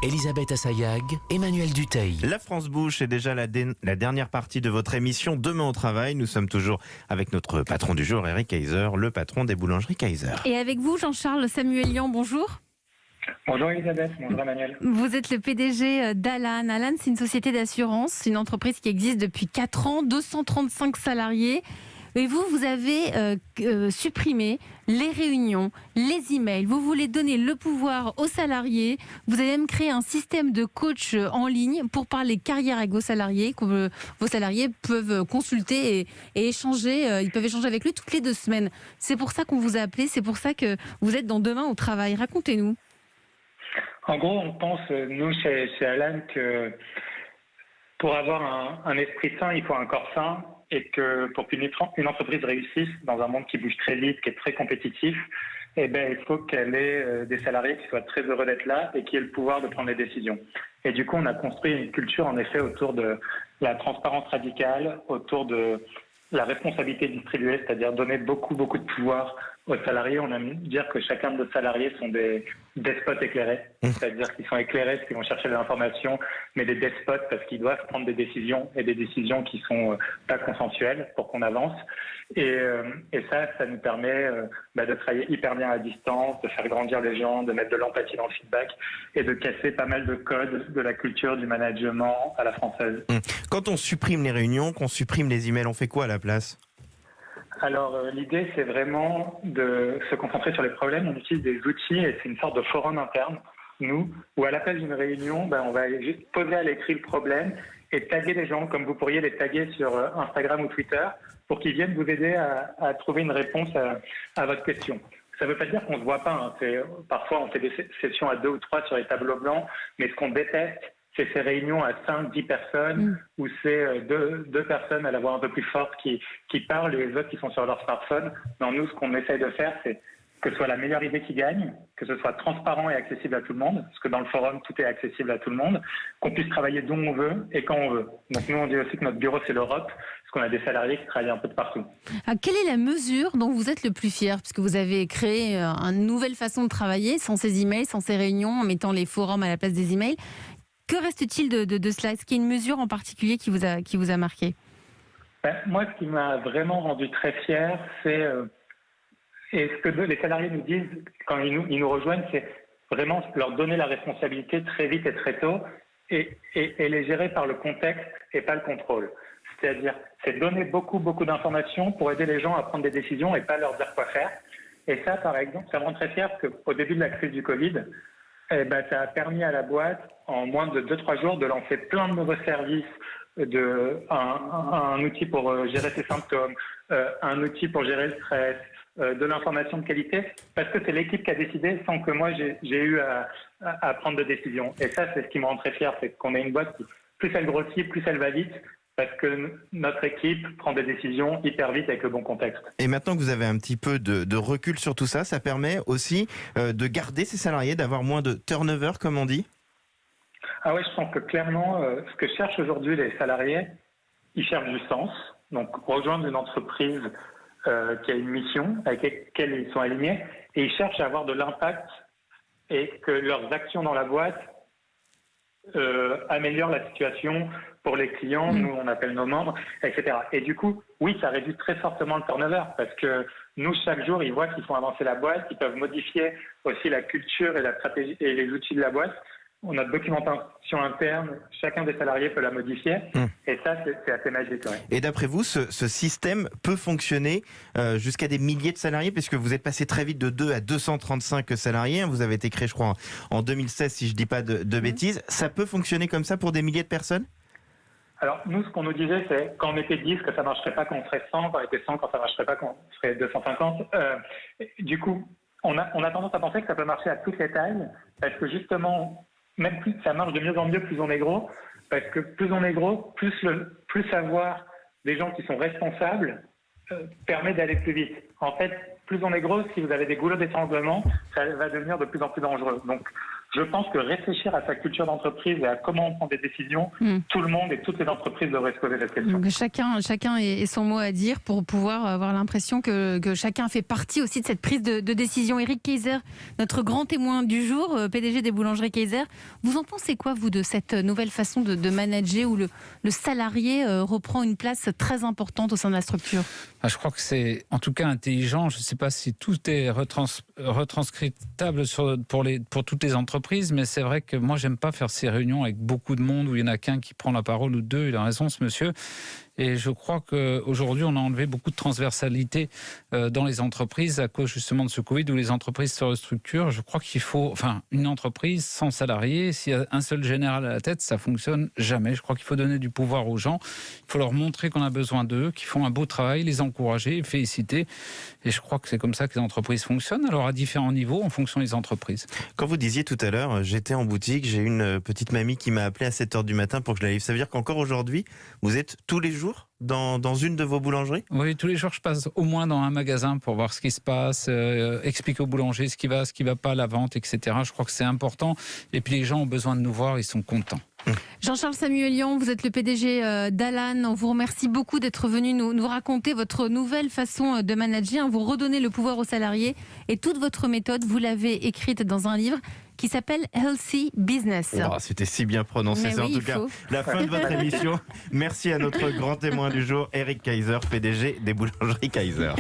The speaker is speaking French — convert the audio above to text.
Elisabeth Assayag, Emmanuel Duteil. La France bouge, c'est déjà la dernière partie de votre émission Demain au travail. Nous sommes toujours avec notre patron du jour, Eric Kaiser, le patron des boulangeries Kaiser. Et avec vous, Jean-Charles Samuelian, bonjour. Bonjour Elisabeth, bonjour Emmanuel. Vous êtes le PDG d'Alan. Alan, c'est une société d'assurance, une entreprise qui existe depuis 4 ans, 235 salariés. Et vous avez supprimé les réunions, les emails. Vous voulez donner le pouvoir aux salariés. Vous avez même créé un système de coach en ligne pour parler carrière avec vos salariés, que vos salariés peuvent consulter et échanger. Ils peuvent échanger avec lui toutes les 2 semaines. C'est pour ça qu'on vous a appelé. C'est pour ça que vous êtes dans Demain au travail. Racontez-nous. En gros, on pense, nous, chez Alan, que pour avoir un esprit sain, il faut un corps sain. Et que pour qu'une entreprise réussisse dans un monde qui bouge très vite, qui est très compétitif, il faut qu'elle ait des salariés qui soient très heureux d'être là et qui aient le pouvoir de prendre les décisions. Et du coup, on a construit une culture, en effet, autour de la transparence radicale, autour de la responsabilité distribuée, c'est-à-dire donner beaucoup de pouvoir aux salariés. On aime dire que chacun de nos salariés sont des despotes éclairés, c'est-à-dire qu'ils sont éclairés parce qu'ils vont chercher de l'information, mais des despotes parce qu'ils doivent prendre des décisions, et des décisions qui sont pas consensuelles pour qu'on avance. Et ça nous permet de travailler hyper bien à distance, de faire grandir les gens, de mettre de l'empathie dans le feedback et de casser pas mal de codes de la culture du management à la française. Quand on supprime les réunions, qu'on supprime les emails, on fait quoi à la place ? Alors, l'idée, c'est vraiment de se concentrer sur les problèmes. On utilise des outils et c'est une sorte de forum interne, nous, où à l'appel d'une réunion, on va juste poser à l'écrit le problème et taguer les gens, comme vous pourriez les taguer sur Instagram ou Twitter, pour qu'ils viennent vous aider à trouver une réponse à votre question. Ça ne veut pas dire qu'on ne se voit pas. Parfois, on fait des sessions à 2 ou 3 sur les tableaux blancs, mais ce qu'on déteste, c'est ces réunions à 5-10 personnes où c'est deux personnes à la voix un peu plus forte qui parlent et les autres qui sont sur leur smartphone. Non, nous, ce qu'on essaye de faire, c'est que ce soit la meilleure idée qui gagne, que ce soit transparent et accessible à tout le monde, parce que dans le forum, tout est accessible à tout le monde, qu'on puisse travailler d'où on veut et quand on veut. Donc nous, on dit aussi que notre bureau, c'est l'Europe, parce qu'on a des salariés qui travaillent un peu de partout. Quelle est la mesure dont vous êtes le plus fier, puisque vous avez créé une nouvelle façon de travailler, sans ces emails, sans ces réunions, en mettant les forums à la place des emails? Que reste-t-il de cela? Est-ce qu'il y a une mesure en particulier qui vous a marqué? Moi, ce qui m'a vraiment rendu très fier, c'est et ce que les salariés nous disent quand ils nous rejoignent, c'est vraiment leur donner la responsabilité très vite et très tôt et les gérer par le contexte et pas le contrôle. C'est-à-dire, c'est donner beaucoup d'informations pour aider les gens à prendre des décisions et pas leur dire quoi faire. Et ça, par exemple, ça me rend très fier parce qu'au début de la crise du Covid, ça a permis à la boîte, en moins de 2-3 jours, de lancer plein de nouveaux services, un outil pour gérer ses symptômes, un outil pour gérer le stress, de l'information de qualité, parce que c'est l'équipe qui a décidé sans que moi j'ai eu à prendre de décision. Et ça, c'est ce qui me rend très fier, c'est qu'on a une boîte qui, plus elle grossit, plus elle va vite, parce que notre équipe prend des décisions hyper vite avec le bon contexte. Et maintenant que vous avez un petit peu de recul sur tout ça, ça permet aussi de garder ses salariés, d'avoir moins de turnover, comme on dit? Ah oui, je pense que clairement, ce que cherchent aujourd'hui les salariés, ils cherchent du sens. Donc, rejoindre une entreprise qui a une mission avec laquelle ils sont alignés, et ils cherchent à avoir de l'impact et que leurs actions dans la boîte améliorent la situation pour les clients, nous on appelle nos membres, etc. Et du coup, oui, ça réduit très fortement le turnover parce que nous, chaque jour, ils voient qu'ils font avancer la boîte, ils peuvent modifier aussi la culture et la stratégie et les outils de la boîte. On a de documentation interne, chacun des salariés peut la modifier, et ça, c'est assez magique. Ouais. Et d'après vous, ce système peut fonctionner jusqu'à des milliers de salariés, puisque vous êtes passé très vite de 2 à 235 salariés, vous avez été créé, je crois, en 2016, si je ne dis pas de bêtises. Ça peut fonctionner comme ça pour des milliers de personnes? Alors, nous, ce qu'on nous disait, c'est quand on était 10, que ça ne marcherait pas quand on serait 100, quand on était 100, quand ça ne marcherait pas quand on serait 250. Du coup, on a tendance à penser que ça peut marcher à toutes les tailles, parce que justement, même plus ça marche de mieux en mieux, plus on est gros, parce que plus on est gros, plus avoir des gens qui sont responsables permet d'aller plus vite. En fait, plus on est gros, si vous avez des goulots d'étranglement, ça va devenir de plus en plus dangereux. Donc, je pense que réfléchir à sa culture d'entreprise et à comment on prend des décisions, tout le monde et toutes les entreprises devraient se poser cette question. Donc chacun ait son mot à dire pour pouvoir avoir l'impression que chacun fait partie aussi de cette prise de décision. Eric Kayser, notre grand témoin du jour, PDG des boulangeries Kayser. Vous en pensez quoi, vous, de cette nouvelle façon de manager où le salarié reprend une place très importante au sein de la structure? Je crois que c'est en tout cas intelligent. Je ne sais pas si tout est retranscriptable pour toutes les entreprises, mais c'est vrai que moi, j'aime pas faire ces réunions avec beaucoup de monde où il y en a qu'un qui prend la parole ou deux. Il a raison, ce monsieur. Et je crois qu'aujourd'hui, on a enlevé beaucoup de transversalité dans les entreprises à cause justement de ce Covid où les entreprises se restructurent. Je crois qu'il faut, une entreprise sans salariés, s'il y a un seul général à la tête, ça fonctionne jamais. Je crois qu'il faut donner du pouvoir aux gens. Il faut leur montrer qu'on a besoin d'eux, qu'ils font un beau travail, les encourager, les féliciter. Et je crois que c'est comme ça que les entreprises fonctionnent. Alors à différents niveaux, en fonction des entreprises. Quand vous disiez tout à l'heure, j'étais en boutique, j'ai une petite mamie qui m'a appelé à 7h du matin pour que je la livre. Ça veut dire qu'encore aujourd'hui, vous êtes tous les jours dans une de vos boulangeries? Oui, tous les jours, je passe au moins dans un magasin pour voir ce qui se passe, expliquer aux boulangers ce qui va pas, la vente, etc. Je crois que c'est important. Et puis les gens ont besoin de nous voir, ils sont contents. Jean-Charles Samuelian, vous êtes le PDG d'Alan. On vous remercie beaucoup d'être venu nous raconter votre nouvelle façon de manager. Vous redonnez le pouvoir aux salariés et toute votre méthode, vous l'avez écrite dans un livre qui s'appelle Healthy Business. Oh, c'était si bien prononcé. C'est en tout cas la fin de votre émission. Merci à notre grand témoin du jour, Eric Kayser, PDG des boulangeries Kayser.